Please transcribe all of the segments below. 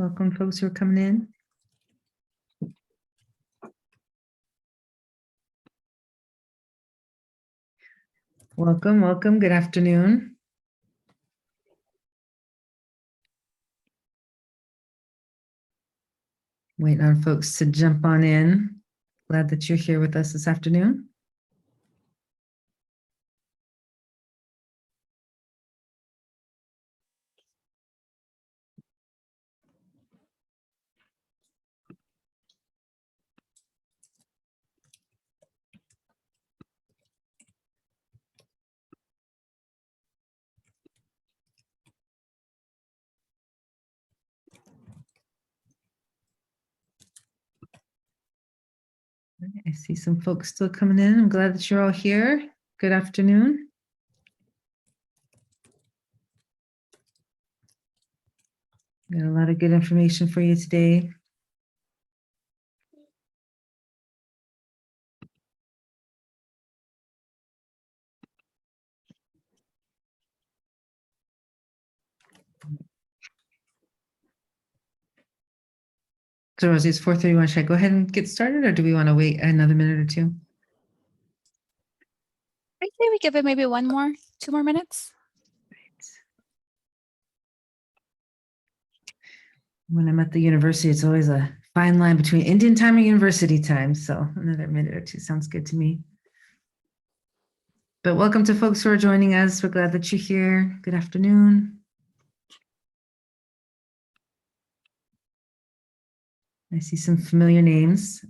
Welcome, folks who are coming in. Welcome. Good afternoon. Waiting on folks to jump on in. Glad that you're here with us this afternoon. I see some folks still coming in. I'm glad that you're all here. Good afternoon. Got a lot of good information for you today. So Rosie, it's 4:31. Should I go ahead and get started, or do we want to wait another minute or two? I say we give it maybe 2 more minutes. When I'm at the university, it's always a fine line between Indian time and university time. So another minute or two sounds good to me. But welcome to folks who are joining us. We're glad that you're here. Good afternoon. I see some familiar names.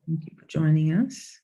Thank you for joining us.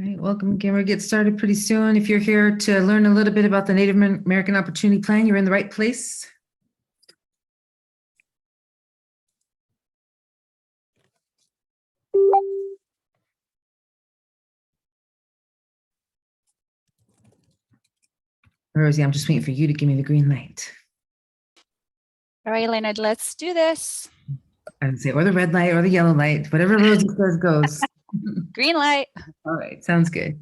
All right, welcome again. We'll get started pretty soon. If you're here to learn a little bit about the Native American Opportunity Plan, you're in the right place. Rosie, I'm just waiting for you to give me the green light. All right, Leonard, let's do this. I would say, or the red light or the yellow light, whatever Rosie says goes. Green light. All right, sounds good.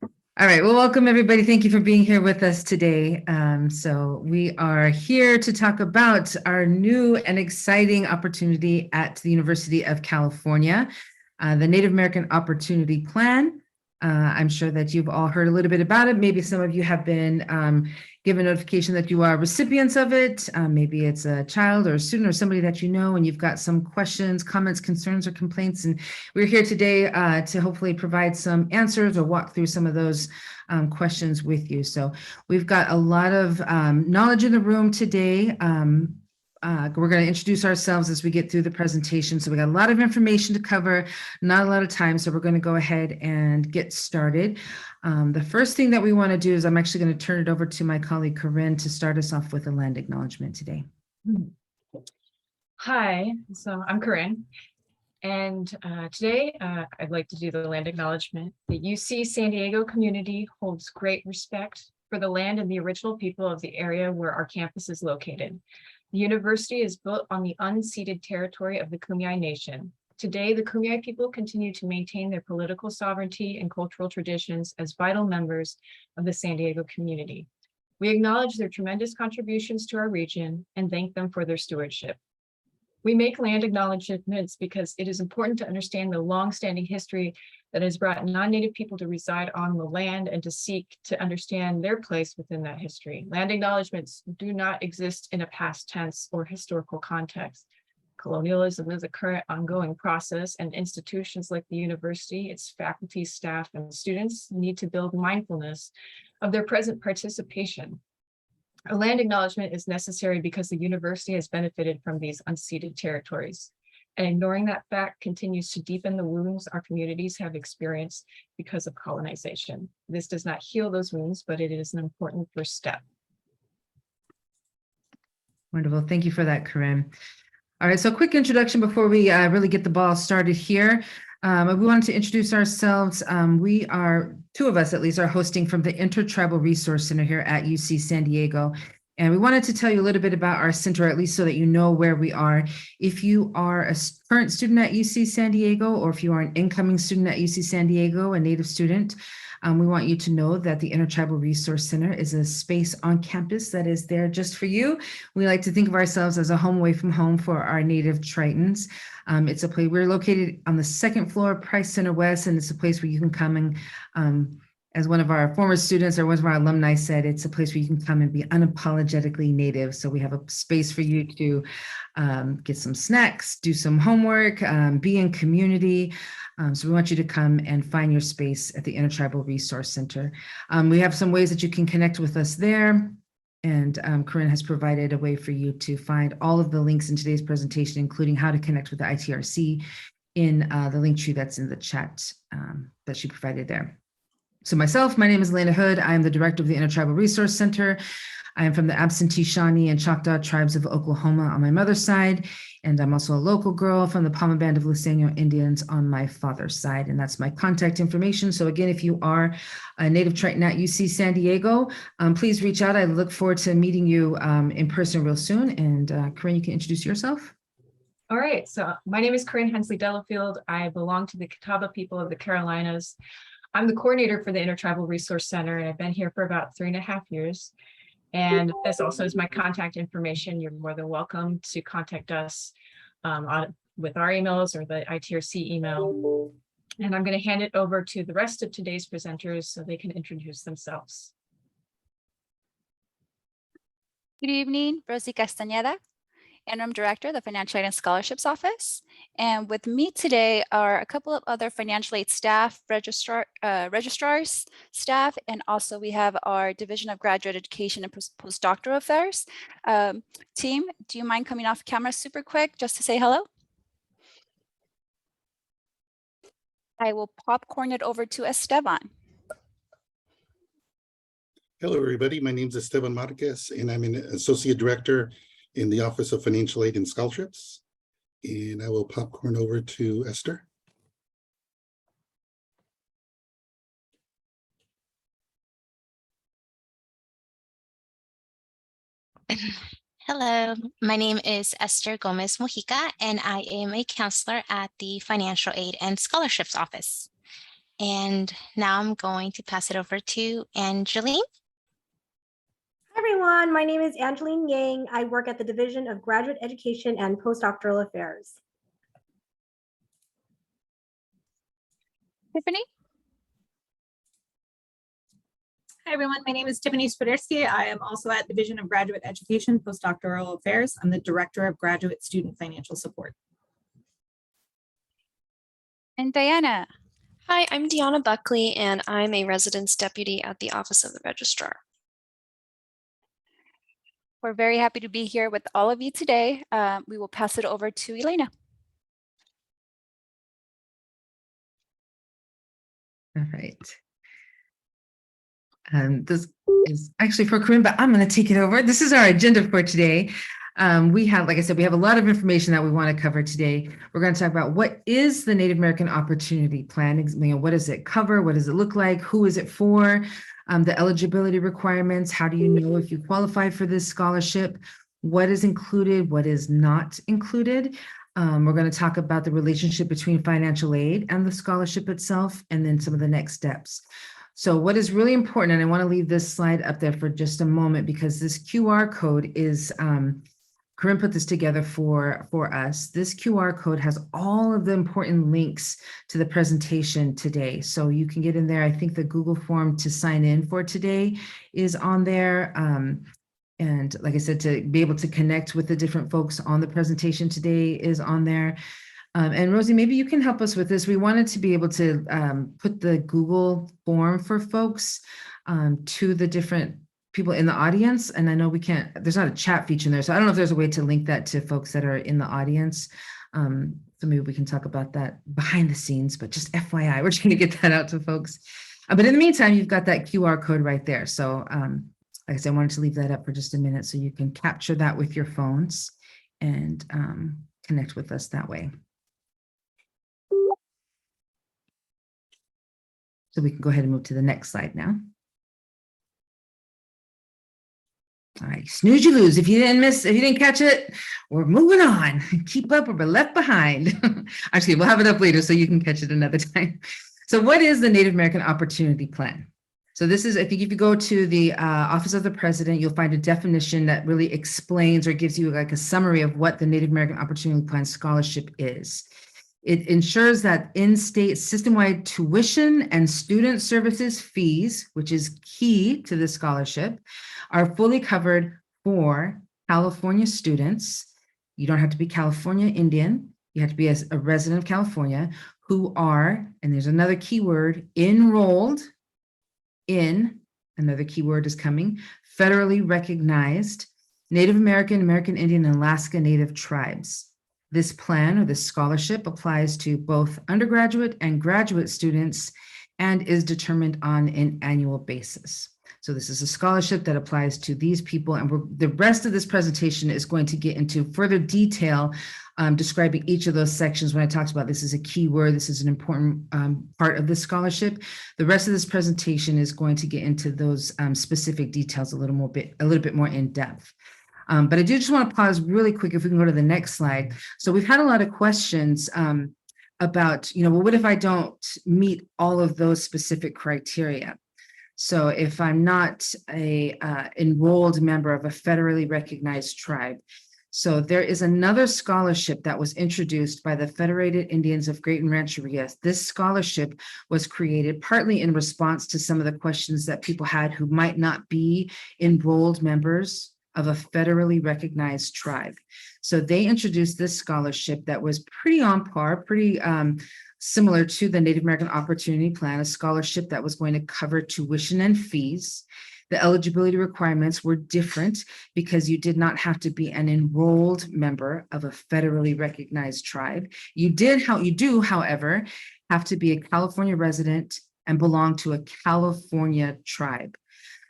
All right, well, welcome everybody. Thank you for being here with us today. So we are here to talk about our new and exciting opportunity at the University of California, the Native American Opportunity Plan. I'm sure that you've all heard a little bit about it. Maybe some of you have been given notification that you are recipients of it. Maybe it's a child or a student or somebody that you know, and you've got some questions, comments, concerns, or complaints. And we're here today to hopefully provide some answers or walk through some of those questions with you. So we've got a lot of knowledge in the room today. We're going to introduce ourselves as we get through the presentation. So we got a lot of information to cover, not a lot of time. So we're going to go ahead and get started. The first thing that we want to do is I'm actually going to turn it over to my colleague Corinne to start us off with a land acknowledgement today. Hi, so I'm Corinne, and today I'd like to do the land acknowledgement. The UC San Diego community holds great respect for the land and the original people of the area where our campus is located. The university is built on the unceded territory of the Kumeyaay Nation. Today, the Kumeyaay people continue to maintain their political sovereignty and cultural traditions as vital members of the San Diego community. We acknowledge their tremendous contributions to our region and thank them for their stewardship. We make land acknowledgements because it is important to understand the long-standing history that has brought non-Native people to reside on the land and to seek to understand their place within that history. Land acknowledgements do not exist in a past tense or historical context. Colonialism is a current ongoing process, and institutions like the university, its faculty, staff, and students need to build mindfulness of their present participation. A land acknowledgement is necessary because the university has benefited from these unceded territories. And ignoring that fact continues to deepen the wounds our communities have experienced because of colonization. This does not heal those wounds, but it is an important first step. Wonderful. Thank you for that, Corinne. All right, so quick introduction before we really get the ball started here. We wanted to introduce ourselves. We are, two of us at least, are hosting from the Intertribal Resource Center here at UC San Diego. And we wanted to tell you a little bit about our center, at least so that you know where we are. If you are a current student at UC San Diego, or if you are an incoming student at UC San Diego, a native student, we want you to know that the Intertribal Resource Center is a space on campus that is there just for you. We like to think of ourselves as a home away from home for our native Tritons. It's a place, we're located on the second floor of Price Center West, and it's a place where you can come and, as one of our former students or one of our alumni said, it's a place where you can come and be unapologetically native. So we have a space for you to get some snacks, do some homework, be in community. So we want you to come and find your space at the Intertribal Resource Center. We have some ways that you can connect with us there. And Corinne has provided a way for you to find all of the links in today's presentation, including how to connect with the ITRC in the link tree that's in the chat that she provided there. So myself, my name is Elena Hood. I am the director of the Intertribal Resource Center. I am from the Absentee Shawnee and Choctaw tribes of Oklahoma on my mother's side. And I'm also a local girl from the Palma Band of Luiseño Indians on my father's side. And that's my contact information. So again, if you are a native Triton at UC San Diego, please reach out. I look forward to meeting you in person real soon. And Corinne, you can introduce yourself. All right, so my name is Corinne Hensley Delafield. I belong to the Catawba people of the Carolinas. I'm the coordinator for the Intertribal Resource Center, and I've been here for about 3.5 years. And this also is my contact information. You're more than welcome to contact us with our emails or the ITRC email. And I'm going to hand it over to the rest of today's presenters so they can introduce themselves. Good evening, Rosie Castañeda, Interim Director of the Financial Aid and Scholarships Office. And with me today are a couple of other financial aid staff, registrars, staff, and also we have our Division of Graduate Education and Postdoctoral Affairs team. Do you mind coming off camera super quick just to say hello? I will popcorn it over to Esteban. Hello, everybody. My name is Esteban Marquez, and I'm an Associate Director in the Office of Financial Aid and Scholarships. And I will popcorn over to Esther. Hello, my name is Esther Gomez Mojica, and I am a counselor at the Financial Aid and Scholarships Office. And now I'm going to pass it over to Angeline. Hi everyone, my name is Angeline Yang. I work at the Division of Graduate Education and Postdoctoral Affairs. Tiffany? Hi everyone, my name is Tiffany Spadersky. I am also at Division of Graduate Education, Postdoctoral Affairs. I'm the Director of Graduate Student Financial Support. And Diana? Hi, I'm Deanna Buckley, and I'm a Residence Deputy at the Office of the Registrar. We're very happy to be here with all of you today. We will pass it over to Elena. All right. This is actually for Corinne, but I'm going to take it over. This is our agenda for today. We have, like I said, we have a lot of information that we want to cover today. We're going to talk about what is the Native American Opportunity Plan? What does it cover? What does it look like? Who is it for? The eligibility requirements. How do you know if you qualify for this scholarship? What is included? What is not included? We're going to talk about the relationship between financial aid and the scholarship itself, and then some of the next steps. So what is really important, and I want to leave this slide up there for just a moment because this QR code is, Corinne put this together for us. This QR code has all of the important links to the presentation today. So you can get in there. I think the Google form to sign in for today is on there. And like I said, to be able to connect with the different folks on the presentation today is on there. And Rosie, maybe you can help us with this. We wanted to be able to put the Google form for folks to the different people in the audience. And I know we can't, there's not a chat feature in there. So I don't know if there's a way to link that to folks that are in the audience. So maybe we can talk about that behind the scenes, but just FYI, we're trying to get that out to folks. But in the meantime, you've got that QR code right there. So like I said, I wanted to leave that up for just a minute so you can capture that with your phones and connect with us that way. So we can go ahead and move to the next slide now. All right, snooze you lose. If you didn't catch it, we're moving on. Keep up or we're left behind. Actually, we'll have it up later so you can catch it another time. So what is the Native American Opportunity Plan? So this is, I think if you go to the Office of the President, you'll find a definition that really explains or gives you like a summary of what the Native American Opportunity Plan scholarship is. It ensures that in-state system-wide tuition and student services fees, which is key to the scholarship, are fully covered for California students. You don't have to be California Indian. You have to be a resident of California who are, and there's another keyword, enrolled in, another keyword is coming, federally recognized Native American, American Indian, and Alaska Native tribes. This plan or this scholarship applies to both undergraduate and graduate students and is determined on an annual basis. So this is a scholarship that applies to these people, and the rest of this presentation is going to get into further detail describing each of those sections. When I talked about this is a key word, this is an important part of the scholarship. The rest of this presentation is going to get into those specific details a little bit more in depth. But I do just want to pause really quick if we can go to the next slide. So we've had a lot of questions about, well, what if I don't meet all of those specific criteria? So if I'm not a enrolled member of a federally recognized tribe. So there is another scholarship that was introduced by the Federated Indians of Great and Rancheria. This scholarship was created partly in response to some of the questions that people had who might not be enrolled members of a federally recognized tribe. So they introduced this scholarship that was pretty on par, pretty similar to the Native American Opportunity Plan, a scholarship that was going to cover tuition and fees. The eligibility requirements were different because you did not have to be an enrolled member of a federally recognized tribe. You do, however, have to be a California resident and belong to a California tribe.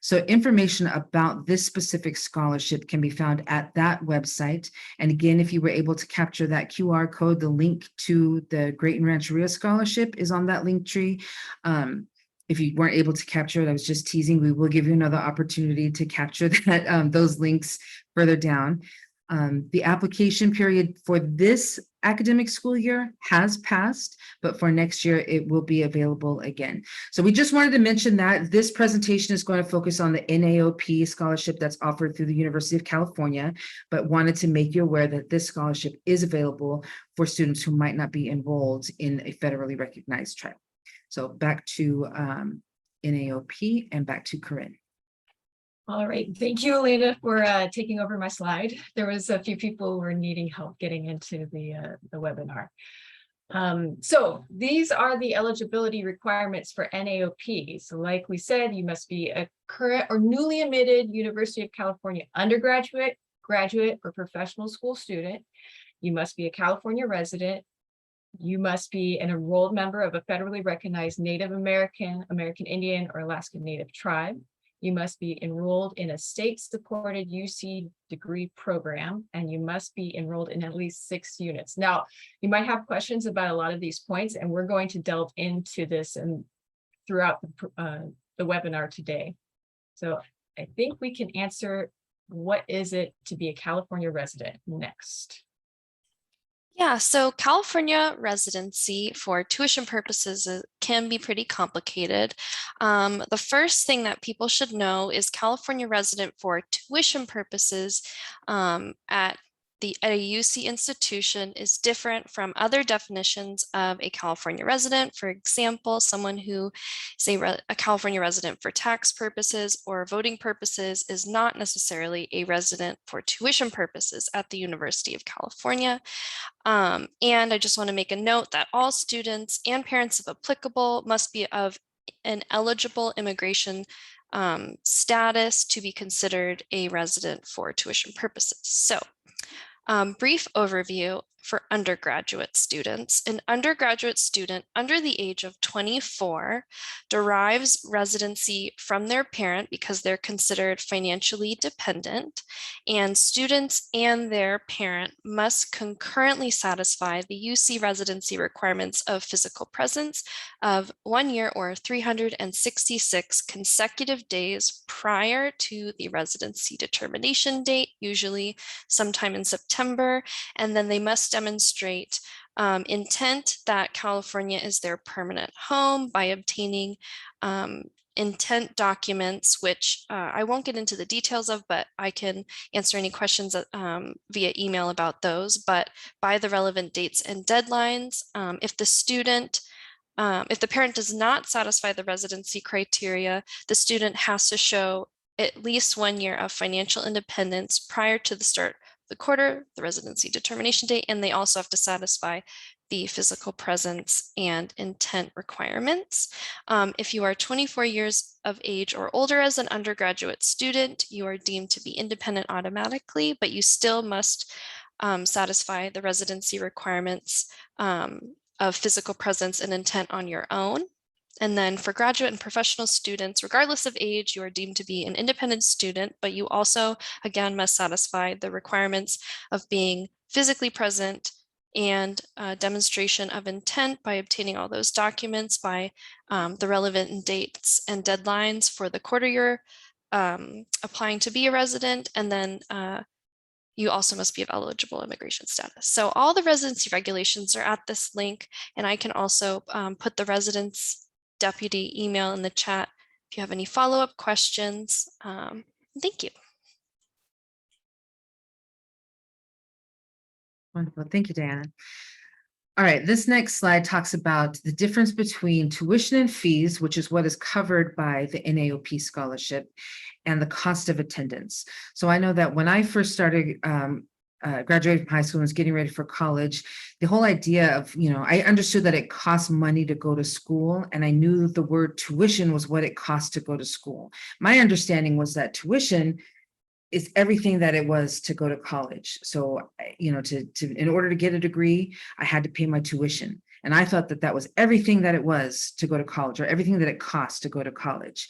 So information about this specific scholarship can be found at that website. And again, if you were able to capture that QR code, the link to the Great and Rancheria Scholarship is on that link tree. If you weren't able to capture it, I was just teasing, we will give you another opportunity to capture that, those links further down. The application period for this academic school year has passed, but for next year, it will be available again. So we just wanted to mention that this presentation is going to focus on the NAOP scholarship that's offered through the University of California, but wanted to make you aware that this scholarship is available for students who might not be enrolled in a federally recognized tribe. So back to NAOP and back to Corinne. All right, thank you, Elena, for taking over my slide. There was a few people who were needing help getting into the webinar. So these are the eligibility requirements for NAOP. So like we said, you must be a current or newly admitted University of California undergraduate, graduate, or professional school student. You must be a California resident. You must be an enrolled member of a federally recognized Native American, American Indian, or Alaska Native tribe. You must be enrolled in a state-supported UC degree program, and you must be enrolled in at least 6 units. Now, you might have questions about a lot of these points, and we're going to delve into this and throughout the webinar today. So I think we can answer, what is it to be a California resident next? Yeah, so California residency for tuition purposes can be pretty complicated. The first thing that people should know is California resident for tuition purposes at at a UC institution is different from other definitions of a California resident. For example, someone who is a California resident for tax purposes or voting purposes is not necessarily a resident for tuition purposes at the University of California. And I just want to make a note that all students and parents, if applicable, must be of an eligible immigration status to be considered a resident for tuition purposes. So, brief overview for undergraduate students. An undergraduate student under the age of 24 derives residency from their parent because they're considered financially dependent, and students and their parent must concurrently satisfy the UC residency requirements of physical presence of 1 year or 366 consecutive days prior to the residency determination date, usually sometime in September, and then they must demonstrate intent that California is their permanent home by obtaining intent documents, which I won't get into the details of, but I can answer any questions via email about those, but by the relevant dates and deadlines. If the parent does not satisfy the residency criteria, the student has to show at least 1 year of financial independence prior to the start the quarter, the residency determination date, and they also have to satisfy the physical presence and intent requirements. If you are 24 years of age or older as an undergraduate student, you are deemed to be independent automatically, but you still must satisfy the residency requirements of physical presence and intent on your own. And then for graduate and professional students, regardless of age, you are deemed to be an independent student, but you also, again, must satisfy the requirements of being physically present and demonstration of intent by obtaining all those documents by the relevant dates and deadlines for the quarter you're applying to be a resident. And then you also must be of eligible immigration status. So all the residency regulations are at this link, and I can also put the residence deputy email in the chat if you have any follow-up questions. Thank you. Wonderful. Thank you, Diana. All right, this next slide talks about the difference between tuition and fees, which is what is covered by the NAOP scholarship, and the cost of attendance. So I know that when I first started graduating from high school and was getting ready for college, the whole idea of, I understood that it cost money to go to school, and I knew the word tuition was what it cost to go to school. My understanding was that tuition is everything that it was to go to college. So, in order to get a degree, I had to pay my tuition. And I thought that that was everything that it was to go to college, or everything that it cost to go to college.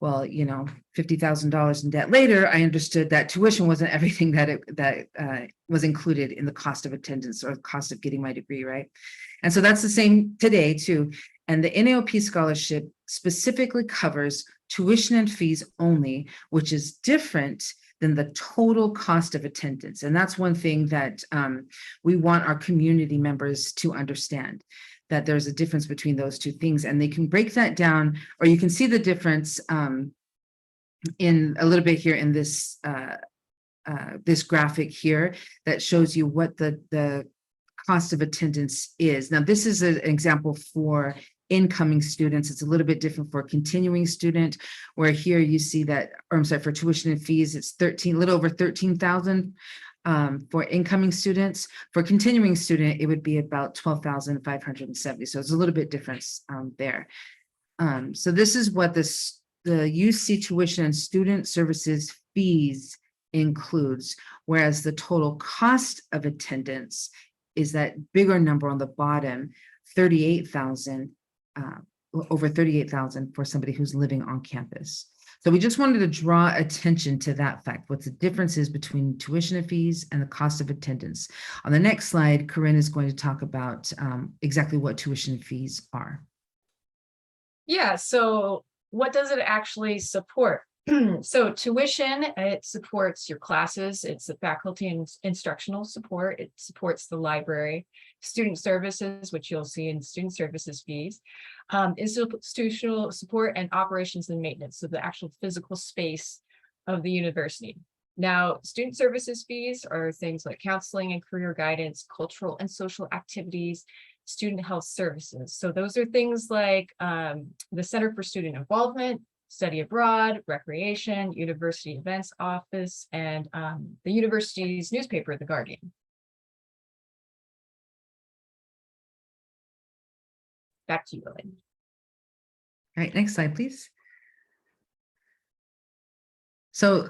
Well, $50,000 in debt later, I understood that tuition wasn't everything that was included in the cost of attendance or the cost of getting my degree, right? And so that's the same today too. And the NAOP scholarship specifically covers tuition and fees only, which is different than the total cost of attendance. And that's one thing that we want our community members to understand, that there's a difference between those two things, and they can break that down, or you can see the difference in a little bit here in this this graphic here that shows you what the cost of attendance is. Now, this is an example for incoming students. It's a little bit different for a continuing student, where here you see that, or I'm sorry, for tuition and fees, it's a little over 13,000 for incoming students. For continuing student, it would be about 12,570. So it's a little bit difference there. So this is what the UC tuition and student services fees includes, whereas the total cost of attendance is that bigger number on the bottom, 38,000, over 38,000 for somebody who's living on campus. So we just wanted to draw attention to that fact, what the difference is between tuition and fees and the cost of attendance. On the next slide, Corinne is going to talk about exactly what tuition and fees are. Yeah, so what does it actually support? So tuition, it supports your classes, it's the faculty and instructional support, it supports the library, student services, which you'll see in student services fees, institutional support, and operations and maintenance, so the actual physical space of the university. Now, student services fees are things like counseling and career guidance, cultural and social activities, student health services. So those are things like the Center for Student Involvement, Study Abroad, Recreation, University Events Office, and the university's newspaper, The Guardian. Back to you, Elaine. All right, next slide, please. So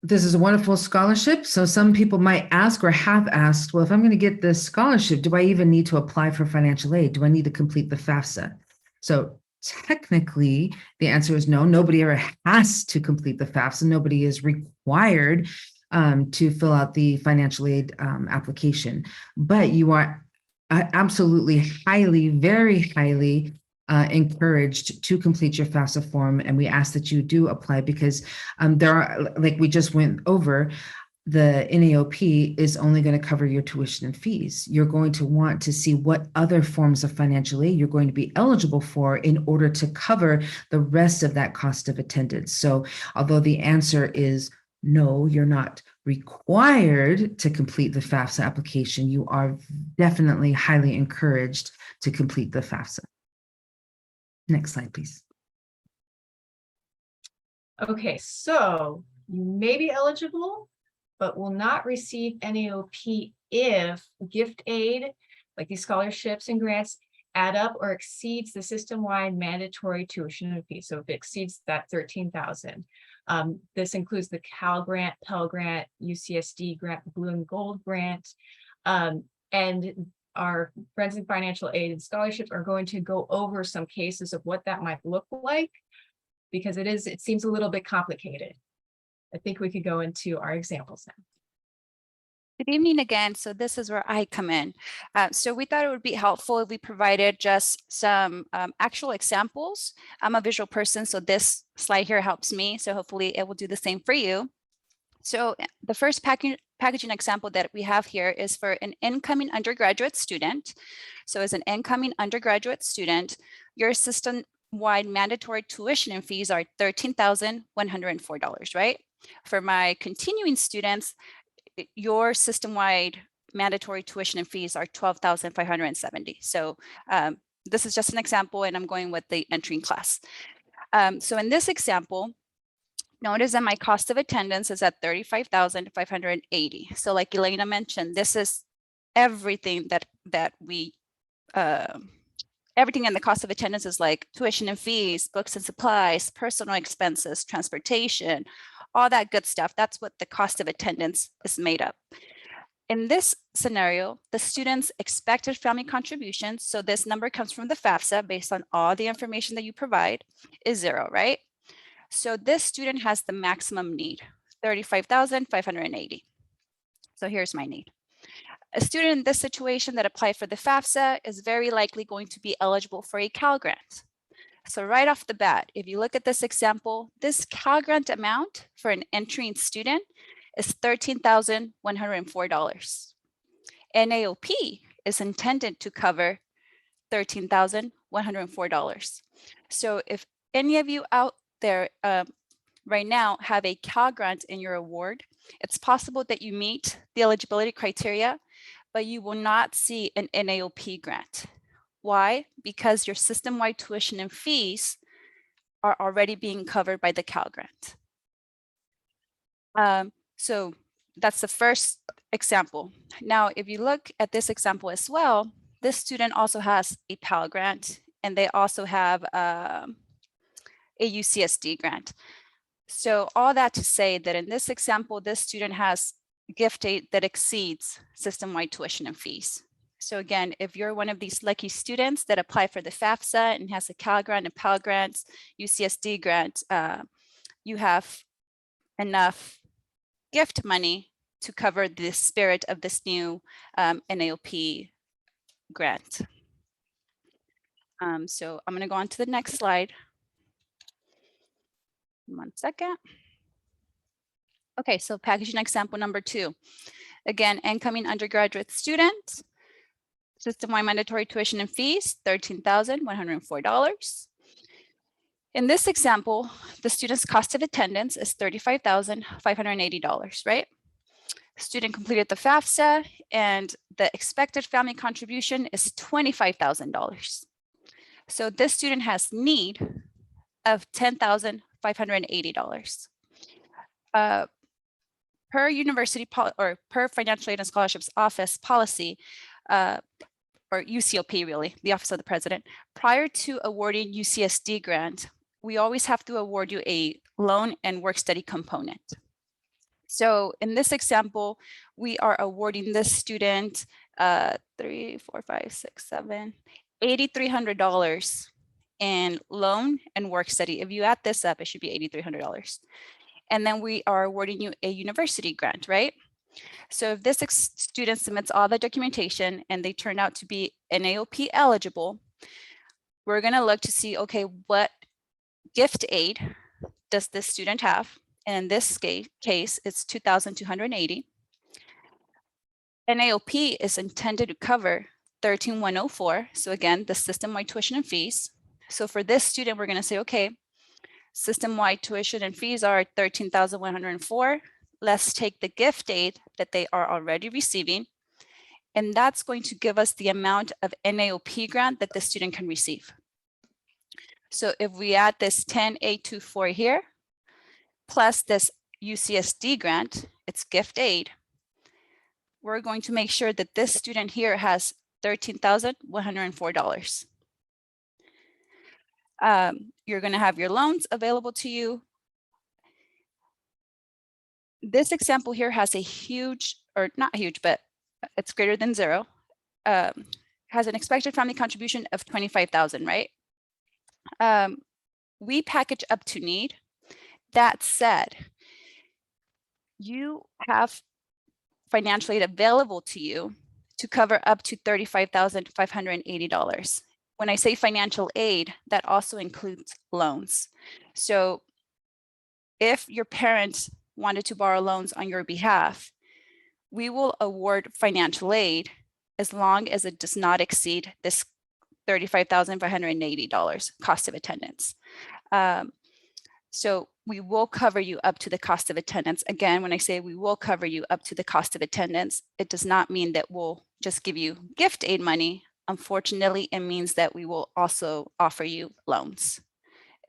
this is a wonderful scholarship. So some people might ask or have asked, well, if I'm going to get this scholarship, do I even need to apply for financial aid? Do I need to complete the FAFSA? So technically, the answer is no. Nobody ever has to complete the FAFSA. Nobody is required to fill out the financial aid application. But you are absolutely very highly encouraged to complete your FAFSA form. And we ask that you do apply because there are, like we just went over, the NAOP is only going to cover your tuition and fees. You're going to want to see what other forms of financial aid you're going to be eligible for in order to cover the rest of that cost of attendance. So although the answer is no, you're not required to complete the FAFSA application, you are definitely highly encouraged to complete the FAFSA. Next slide, please. Okay, so you may be eligible, but will not receive NAOP if gift aid, like these scholarships and grants, add up or exceeds the system-wide mandatory tuition and fee. So if it exceeds that $13,000, this includes the Cal Grant, Pell Grant, UCSD Grant, Blue and Gold Grant, and our friends in financial aid and scholarships are going to go over some cases of what that might look like, because it seems a little bit complicated. I think we could go into our examples now. Good evening again. So this is where I come in. So we thought it would be helpful if we provided just some actual examples. I'm a visual person, so this slide here helps me. So hopefully it will do the same for you. So the first packaging example that we have here is for an incoming undergraduate student. So as an incoming undergraduate student, your system-wide mandatory tuition and fees are $13,104, right? For my continuing students, your system-wide mandatory tuition and fees are $12,570. So this is just an example, and I'm going with the entering class. So in this example, notice that my cost of attendance is at $35,580. So like Elena mentioned, this is everything that we, everything in the cost of attendance is like tuition and fees, books and supplies, personal expenses, transportation, all that good stuff. That's what the cost of attendance is made up. In this scenario, the student's expected family contributions, so this number comes from the FAFSA based on all the information that you provide, is 0, right? So this student has the maximum need, $35,580. So here's my need. A student in this situation that applied for the FAFSA is very likely going to be eligible for a Cal Grant. So right off the bat, if you look at this example, this Cal Grant amount for an entering student is $13,104. NAOP is intended to cover $13,104. So if any of you out there right now have a Cal Grant in your award, it's possible that you meet the eligibility criteria, but you will not see an NAOP grant. Why? Because your system-wide tuition and fees are already being covered by the Cal Grant. So that's the first example. Now, if you look at this example as well, this student also has a Pell Grant, and they also have a UCSD grant. So all that to say that in this example, this student has gift aid that exceeds system-wide tuition and fees. So again, if you're one of these lucky students that apply for the FAFSA and has a Cal Grant, a Pell Grant, UCSD grant, you have enough gift money to cover the spirit of this new NAOP grant. So I'm going to go on to the next slide. 1 second. Okay, so packaging example number 2. Again, incoming undergraduate student, system-wide mandatory tuition and fees, $13,104. In this example, the student's cost of attendance is $35,580, right? Student completed the FAFSA and the expected family contribution is $25,000. So this student has need of $10,580. Per university or per Financial Aid and Scholarships Office policy, or UCOP really, the Office of the President, prior to awarding UCSD grant, we always have to award you a loan and work study component. So in this example, we are awarding this student $8,300 in loan and work study. If you add this up, it should be $8,300. And then we are awarding you a university grant, right? So if this student submits all the documentation and they turn out to be NAOP eligible, we're going to look to see, okay, what gift aid does this student have? And in this case, it's $2,280. NAOP is intended to cover 13,104. So again, the system-wide tuition and fees. So for this student, we're going to say, okay, system-wide tuition and fees are 13,104. Let's take the gift aid that they are already receiving, and that's going to give us the amount of NAOP grant that the student can receive. So if we add this 10,824 here, plus this UCSD grant, it's gift aid, we're going to make sure that this student here has $13,104. You're going to have your loans available to you. This example here has a huge, or not huge, but it's greater than zero, has an expected family contribution of $25,000, right? We package up to need. That said, you have financial aid available to you to cover up to $35,580. When I say financial aid, that also includes loans. So if your parents wanted to borrow loans on your behalf, we will award financial aid as long as it does not exceed this $35,580 cost of attendance. So we will cover you up to the cost of attendance. Again, when I say we will cover you up to the cost of attendance, it does not mean that we'll just give you gift aid money. Unfortunately, it means that we will also offer you loans.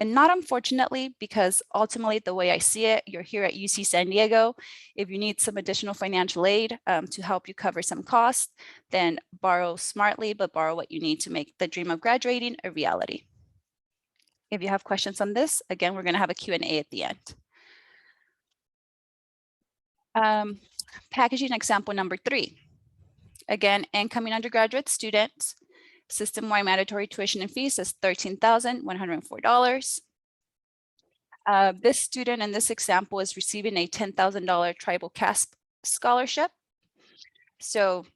And not unfortunately, because ultimately the way I see it, you're here at UC San Diego. If you need some additional financial aid to help you cover some costs, then borrow smartly, but borrow what you need to make the dream of graduating a reality. If you have questions on this, again, we're going to have a Q&A at the end. Packaging example number 3. Again, incoming undergraduate students, system-wide mandatory tuition and fees is $13,104. This student in this example is receiving a $10,000 tribal CASP scholarship. So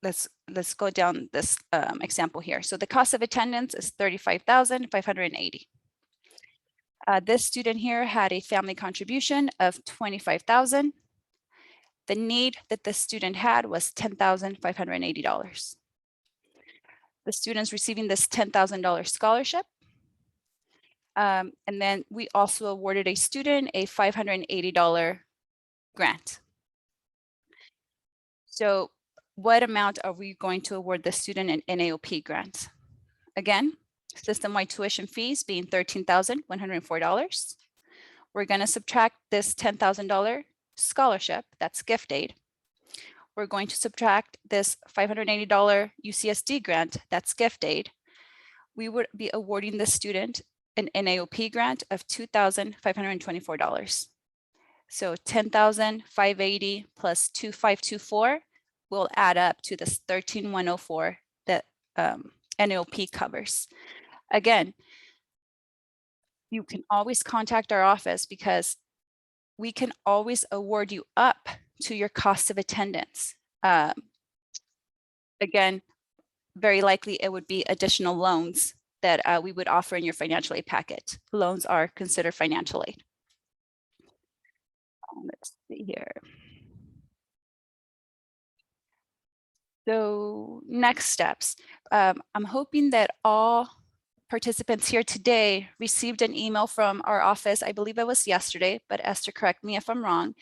let's go down this example here. So the cost of attendance is $35,580. This student here had a family contribution of $25,000. The need that the student had was $10,580. The student's receiving this $10,000 scholarship. And then we also awarded a student a $580 grant. So what amount are we going to award the student an NAOP grant? Again, system-wide tuition fees being $13,104. We're going to subtract this $10,000 scholarship, that's gift aid. We're going to subtract this $580 UCSD grant, that's gift aid. We would be awarding the student an NAOP grant of $2,524. So $10,580 plus $2,524 will add up to this $13,104 that NAOP covers. Again, you can always contact our office because we can always award you up to your cost of attendance. Again, very likely it would be additional loans that we would offer in your financial aid packet. Loans are considered financial aid. Let's see here. So next steps. I'm hoping that all participants here today received an email from our office, I believe it was yesterday, but Esther, correct me if I'm wrong,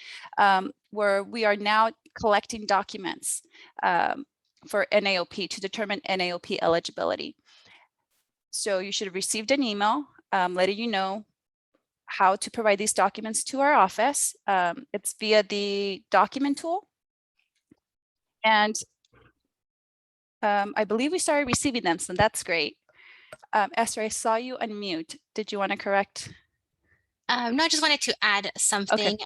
where we are now collecting documents for NAOP to determine NAOP eligibility. So you should have received an email letting you know how to provide these documents to our office. It's via the document tool. And I believe we started receiving them, so that's great. Esther, I saw you unmute. Did you want to correct? No, I just wanted to add something.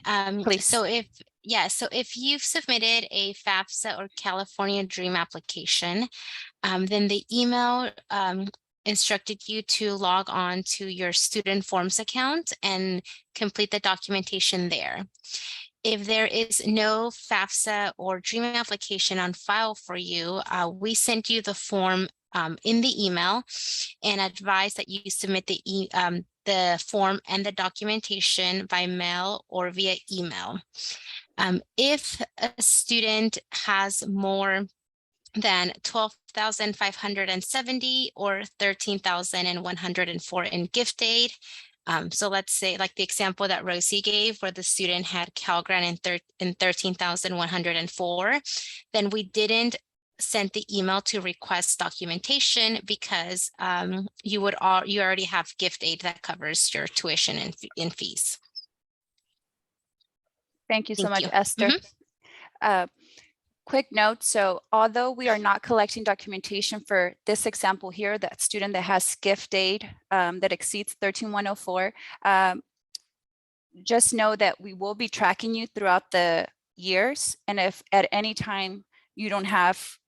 Please. So if you've submitted a FAFSA or California Dream application, then the email instructed you to log on to your student forms account and complete the documentation there. If there is no FAFSA or Dream application on file for you, we sent you the form in the email and advise that you submit the form and the documentation by mail or via email. If a student has more than 12,570 or 13,104 in gift aid. So let's say like the example that Rosie gave where the student had Cal Grant in 13,104, then we didn't send the email to request documentation because you already have gift aid that covers your tuition and fees. Thank you so much, you. Esther. Quick note, so although we are not collecting documentation for this example here, that student that has gift aid that exceeds 13,104, just know that we will be tracking you throughout the years. And if at any time you don't have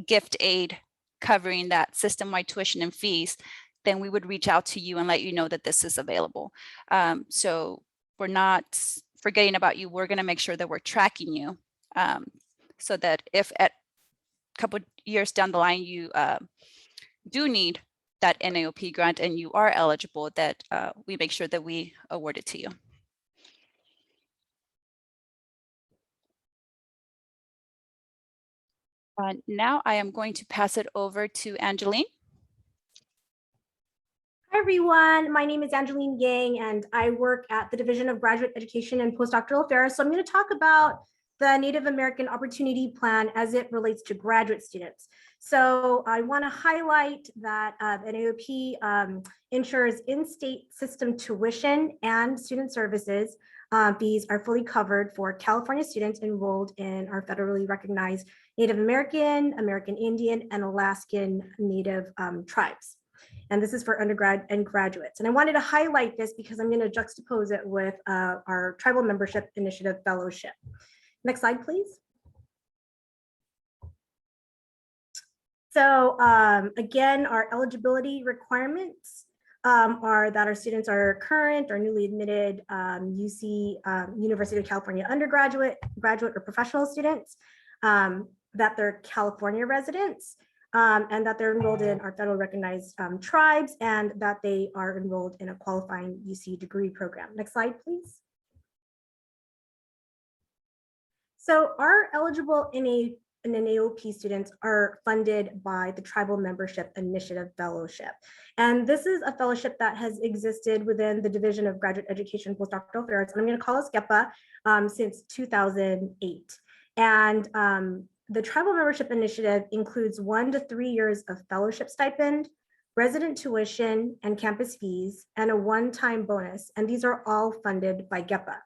gift aid covering that system-wide tuition and fees, then we would reach out to you and let you know that this is available. So we're not forgetting about you. We're going to make sure that we're tracking you. So that if at a couple of years down the line you do need that NAOP grant and you are eligible, that we make sure that we award it to you. Now I am going to pass it over to Angeline. Hi, everyone. My name is Angeline Yang, and I work at the Division of Graduate Education and Postdoctoral Affairs. So I'm going to talk about the Native American Opportunity Plan as it relates to graduate students. So I want to highlight that NAOP ensures in-state system tuition and student services. Fees are fully covered for California students enrolled in our federally recognized Native American, American Indian, and Alaskan Native tribes. And this is for undergrad and graduates. And I wanted to highlight this because I'm going to juxtapose it with our Tribal Membership Initiative Fellowship. Next slide, please. So again, our eligibility requirements are that our students are current or newly admitted University of California undergraduate, graduate, or professional students, that they're California residents, and that they're enrolled in our federal recognized tribes, and that they are enrolled in a qualifying UC degree program. Next slide, please. So our eligible NAOP students are funded by the Tribal Membership Initiative Fellowship. And this is a fellowship that has existed within the Division of Graduate Education and Postdoctoral Affairs. And I'm going to call us GEPA since 2008. And the Tribal Membership Initiative includes 1 to 3 years of fellowship stipend, resident tuition and campus fees, and a one-time bonus. And these are all funded by GEPA.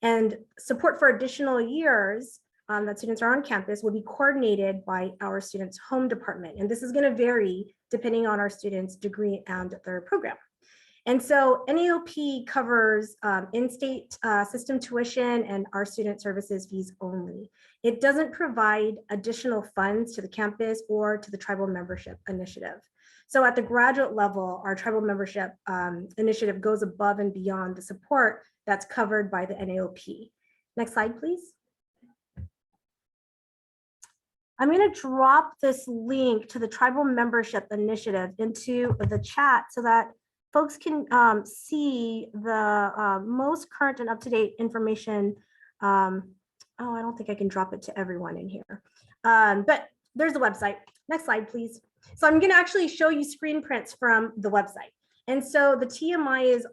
And support for additional years that students are on campus will be coordinated by our students' home department. And this is going to vary depending on our students' degree and their program. And so NAOP covers in-state system tuition and our student services fees only. It doesn't provide additional funds to the campus or to the Tribal Membership Initiative. So at the graduate level, our Tribal Membership Initiative goes above and beyond the support that's covered by the NAOP. Next slide, please. I'm going to drop this link to the Tribal Membership Initiative into the chat so that folks can see the most current and up-to-date information. Oh, I don't think I can drop it to everyone in here, but there's the website. Next slide, please. So I'm going to actually show you screen prints from the website. And so the TMI is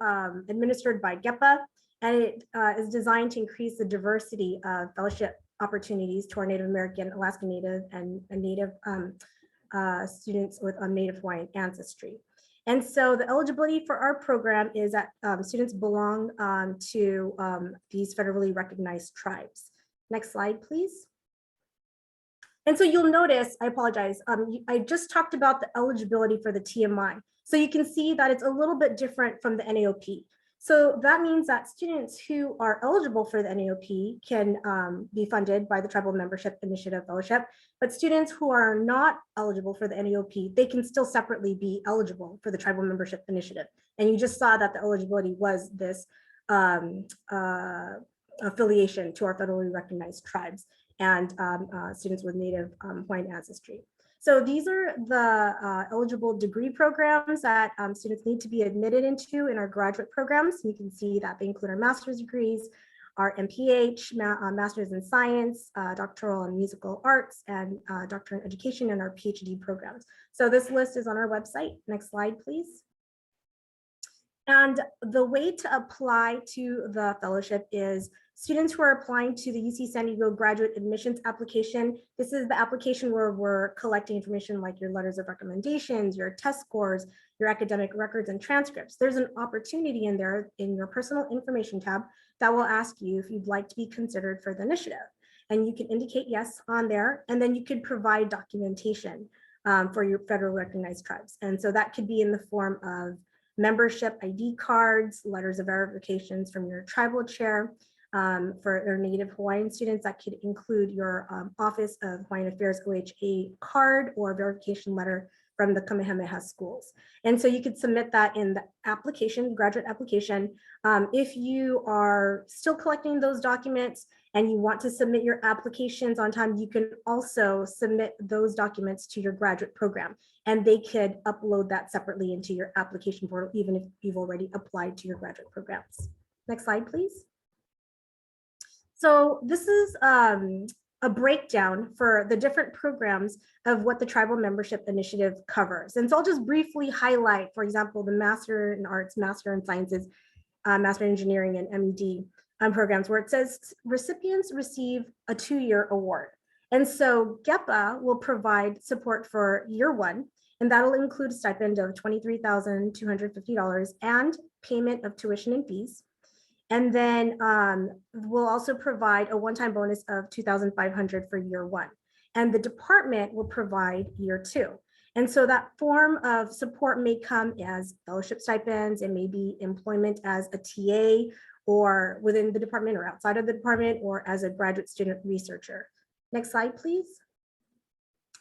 administered by GEPA, and it is designed to increase the diversity of fellowship opportunities to our Native American, Alaska Native, and Native students with Native Hawaiian ancestry. And so the eligibility for our program is that students belong to these federally recognized tribes. Next slide, please. And so you'll notice, I apologize, I just talked about the eligibility for the TMI. So you can see that it's a little bit different from the NAOP. So that means that students who are eligible for the NAOP can be funded by the Tribal Membership Initiative Fellowship, but students who are not eligible for the NAOP, they can still separately be eligible for the Tribal Membership Initiative. And you just saw that the eligibility was this affiliation to our federally recognized tribes and students with Native Hawaiian ancestry. So these are the eligible degree programs that students need to be admitted into in our graduate programs. You can see that they include our master's degrees, our MPH, Master's in Science, Doctoral in Musical Arts, and Doctorate in Education, and our PhD programs. So this list is on our website. Next slide, please. And the way to apply to the fellowship is students who are applying to the UC San Diego graduate admissions application. This is the application where we're collecting information like your letters of recommendations, your test scores, your academic records and transcripts. There's an opportunity in there in your personal information tab that will ask you if you'd like to be considered for the initiative. And you can indicate yes on there, and then you could provide documentation for your federally recognized tribes. And so that could be in the form of membership ID cards, letters of verifications from your tribal chair. For their Native Hawaiian students, that could include your Office of Hawaiian Affairs OHA card or verification letter from the Kamehameha schools. And so you could submit that in the application, graduate application. If you are still collecting those documents and you want to submit your applications on time, you can also submit those documents to your graduate program, and they could upload that separately into your application portal, even if you've already applied to your graduate programs. Next slide, please. So this is a breakdown for the different programs of what the Tribal Membership Initiative covers. And so I'll just briefly highlight, for example, the Master in Arts, Master in Sciences, Master in Engineering, and MED programs, where it says recipients receive a 2-year award. And so GEPA will provide support for year 1, and that'll include a stipend of $23,250 and payment of tuition and fees. And then we'll also provide a one-time bonus of $2,500 for year 1. And the department will provide year 2. And so that form of support may come as fellowship stipends, it may be employment as a TA or within the department or outside of the department or as a graduate student researcher. Next slide, please.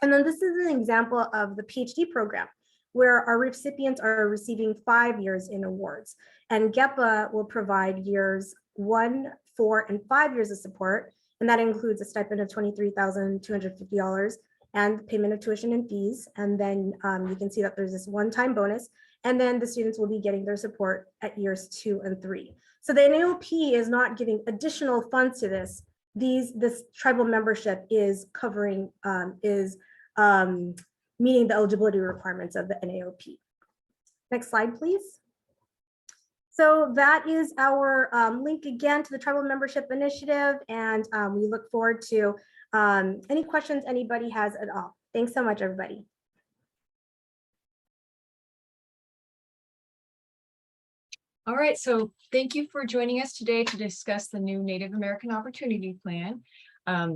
And then this is an example of the PhD program, where our recipients are receiving 5 years in awards. And GEPA will provide years 1, 4, and 5 years of support. And that includes a stipend of $23,250 and payment of tuition and fees. And then you can see that there's this one-time bonus. And then the students will be getting their support at years 2 and 3. So the NAOP is not giving additional funds to this. This tribal membership is covering, meeting the eligibility requirements of the NAOP. Next slide, please. So that is our link again to the Tribal Membership Initiative, and we look forward to any questions anybody has at all. Thanks so much, everybody. All right, so thank you for joining us today to discuss the new Native American Opportunity Plan.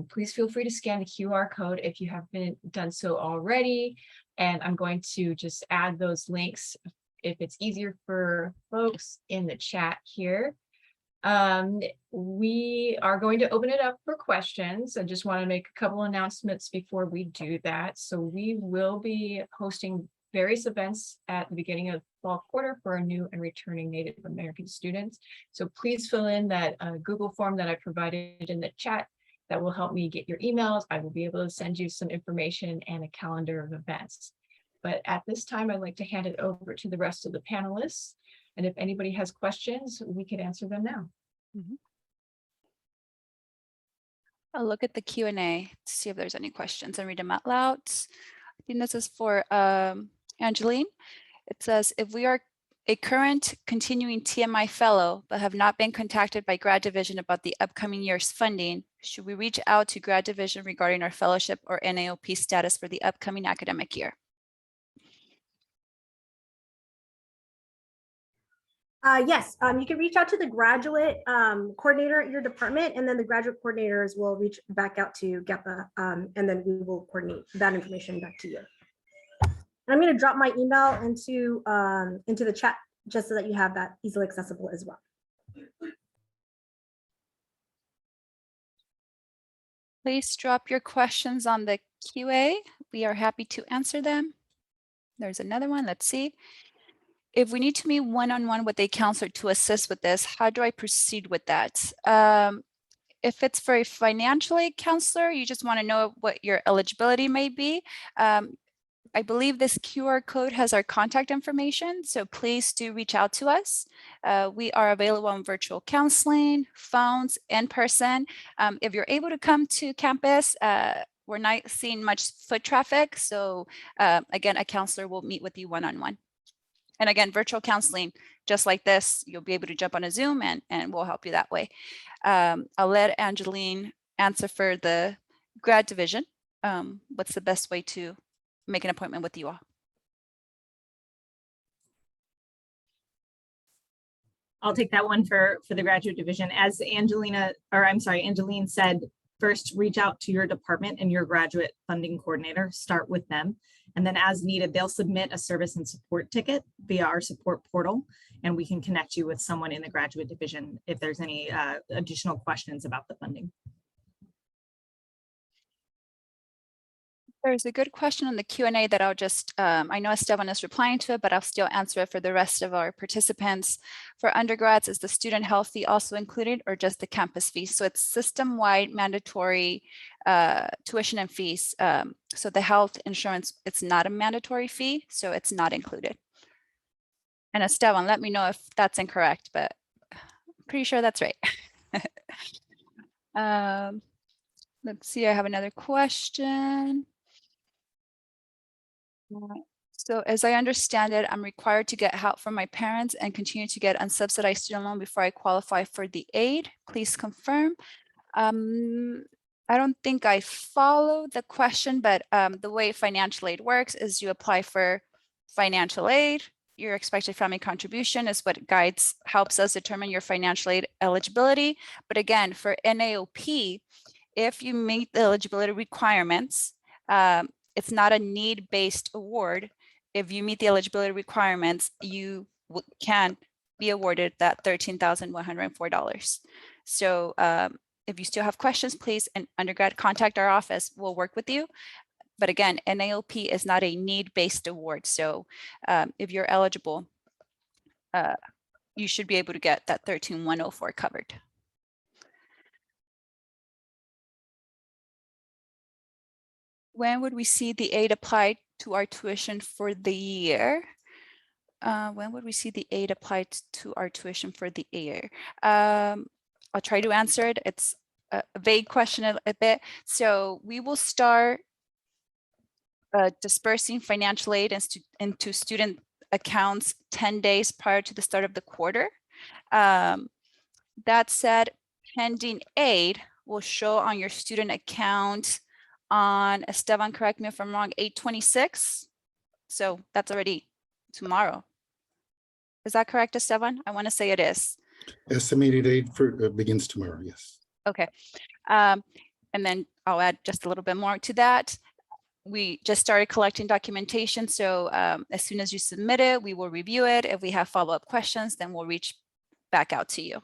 Please feel free to scan the QR code if you haven't done so already. And I'm going to just add those links if it's easier for folks in the chat here. We are going to open it up for questions. I just want to make a couple announcements before we do that. So we will be hosting various events at the beginning of fall quarter for our new and returning Native American students. So please fill in that Google form that I provided in the chat. That will help me get your emails. I will be able to send you some information and a calendar of events. But at this time, I'd like to hand it over to the rest of the panelists. And if anybody has questions, we can answer them now. I'll look at the Q&A to see if there's any questions and read them out loud. I think this is for Angeline. It says, if we are a current continuing TMI fellow, but have not been contacted by grad division about the upcoming year's funding, should we reach out to grad division regarding our fellowship or NAOP status for the upcoming academic year? Yes, you can reach out to the graduate coordinator at your department, and then the graduate coordinators will reach back out to GEPA, and then we will coordinate that information back to you. I'm going to drop my email into the chat just so that you have that easily accessible as well. Please drop your questions on the QA. We are happy to answer them. There's another one. Let's see. If we need to meet one-on-one with a counselor to assist with this, how do I proceed with that? If it's for a financial aid counselor, you just want to know what your eligibility may be. I believe this QR code has our contact information, so please do reach out to us. We are available on virtual counseling, phones, in person. If you're able to come to campus, we're not seeing much foot traffic, so again, a counselor will meet with you one-on-one. And again, virtual counseling, just like this, you'll be able to jump on a Zoom and we'll help you that way. I'll let Angeline answer for the grad division. What's the best way to make an appointment with you all? I'll take that one for the graduate division. As Angeline said, first reach out to your department and your graduate funding coordinator, start with them. And then as needed, they'll submit a service and support ticket via our support portal, and we can connect you with someone in the graduate division if there's any additional questions about the funding. There's a good question on the Q&A that I'll just, I know Esteban is replying to it, but I'll still answer it for the rest of our participants. For undergrads, is the student health fee also included or just the campus fee? So it's system-wide mandatory tuition and fees. So the health insurance, it's not a mandatory fee, so it's not included. And Esteban, let me know if that's incorrect, but I'm pretty sure that's right. Let's see, I have another question. So as I understand it, I'm required to get help from my parents and continue to get unsubsidized student loan before I qualify for the aid. Please confirm. I don't think I follow the question, but the way financial aid works is you apply for financial aid. Your expected family contribution is what helps us determine your financial aid eligibility. But again, for NAOP, if you meet the eligibility requirements, it's not a need-based award. If you meet the eligibility requirements, you can be awarded that $13,104. So if you still have questions, please, and undergrad, contact our office. We'll work with you. But again, NAOP is not a need-based award. So if you're eligible, you should be able to get that $13,104 covered. When would we see the aid applied to our tuition for the year? When would we see the aid applied to our tuition for the year? I'll try to answer it. It's a vague question a bit. So we will start dispersing financial aid into student accounts 10 days prior to the start of the quarter. That said, pending aid will show on your student account on, Esteban, correct me if I'm wrong, 8/26. So that's already tomorrow. Is that correct, Esteban? I want to say it is. Estimated aid begins tomorrow, yes. Okay. And then I'll add just a little bit more to that. We just started collecting documentation. So as soon as you submit it, we will review it. If we have follow-up questions, then we'll reach back out to you.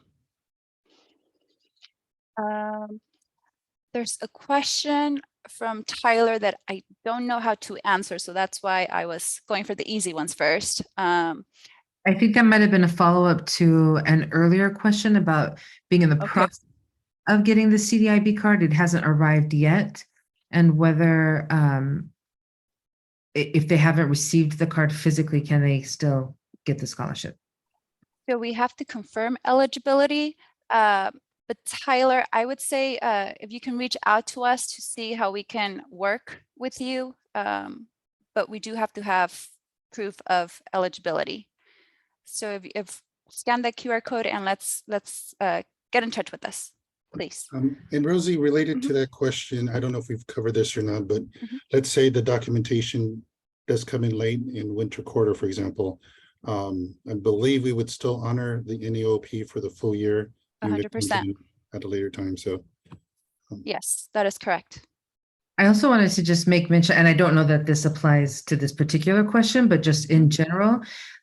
There's a question from Tyler that I don't know how to answer. So that's why I was going for the easy ones first. I think that might have been a follow-up to an earlier question about being in the process of getting the CDIB card. It hasn't arrived yet. And whether if they haven't received the card physically, can they still get the scholarship? So we have to confirm eligibility. But Tyler, I would say if you can reach out to us to see how we can work with you, but we do have to have proof of eligibility. So if scan the QR code and let's get in touch with us, please. And Rosie, related to that question, I don't know if we've covered this or not, but let's say the documentation does come in late in winter quarter, for example. I believe we would still honor the NAOP for the full year. even if it comes 100%. in At a later time, so. Yes, that is correct. I also wanted to just make mention, and I don't know that this applies to this particular question, but just in general,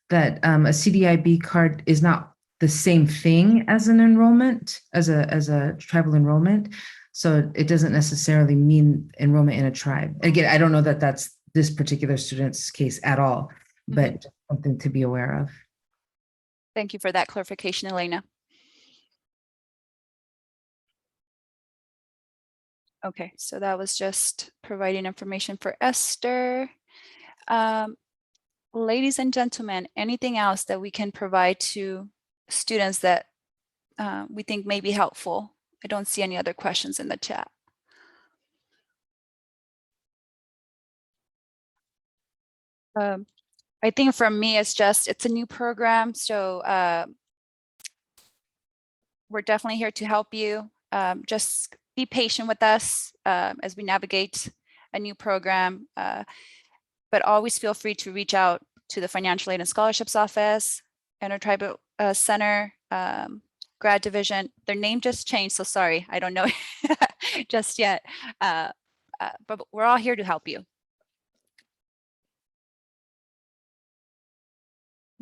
that a CDIB card is not the same thing as an enrollment, as a tribal enrollment. So it doesn't necessarily mean enrollment in a tribe. Again, I don't know that that's this particular student's case at all, but something to be aware of. Thank you for that clarification, Elena. Okay, so that was just providing information for Esther. Ladies and gentlemen, anything else that we can provide to students that we think may be helpful? I don't see any other questions in the chat. I think for me, it's a new program. So we're definitely here to help you. Just be patient with us as we navigate a new program. But always feel free to reach out to the Financial Aid and Scholarships Office, Intertribal Center, Grad Division. Their name just changed, so sorry, I don't know just yet. But we're all here to help you.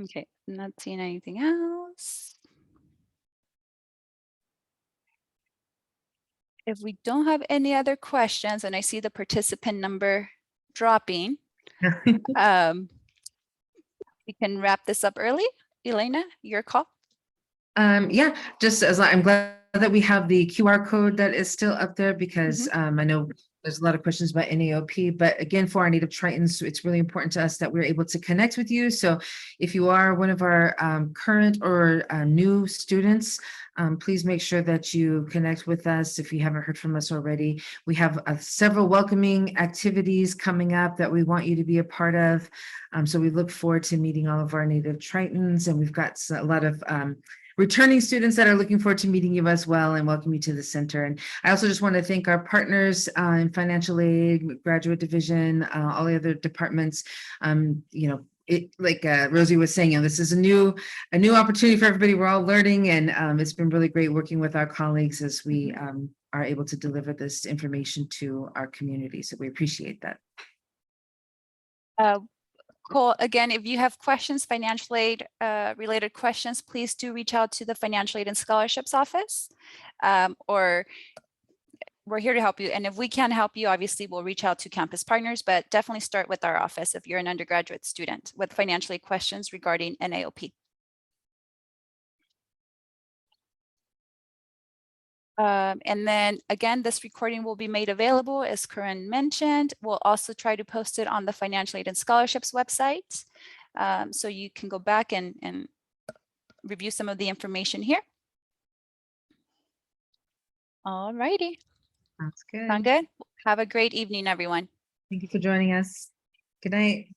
Okay, not seeing anything else. If we don't have any other questions, and I see the participant number dropping, we can wrap this up early. Elena, your call. Yeah, just as I'm glad that we have the QR code that is still up there because I know there's a lot of questions about NAOP, but again, for our Native Tritons, it's really important to us that we're able to connect with you. So if you are one of our current or new students, please make sure that you connect with us if you haven't heard from us already. We have several welcoming activities coming up that we want you to be a part of. So we look forward to meeting all of our Native Tritons, and we've got a lot of returning students that are looking forward to meeting you as well and welcome you to the center. And I also just want to thank our partners in financial aid, graduate division, all the other departments. Like Rosie was saying, this is a new opportunity for everybody. We're all learning, and it's been really great working with our colleagues as we are able to deliver this information to our community. So we appreciate that. Cool. Again, if you have questions, financial aid related questions, please do reach out to the Financial Aid and Scholarships Office, or we're here to help you. And if we can't help you, obviously we'll reach out to campus partners, but definitely start with our office if you're an undergraduate student with financial aid questions regarding NAOP. And then again, this recording will be made available, as Corinne mentioned. We'll also try to post it on the Financial Aid and Scholarships website. So you can go back and review some of the information here. All righty. Sounds good. Sound good? Have a great evening, everyone. Thank you for joining us. Good night.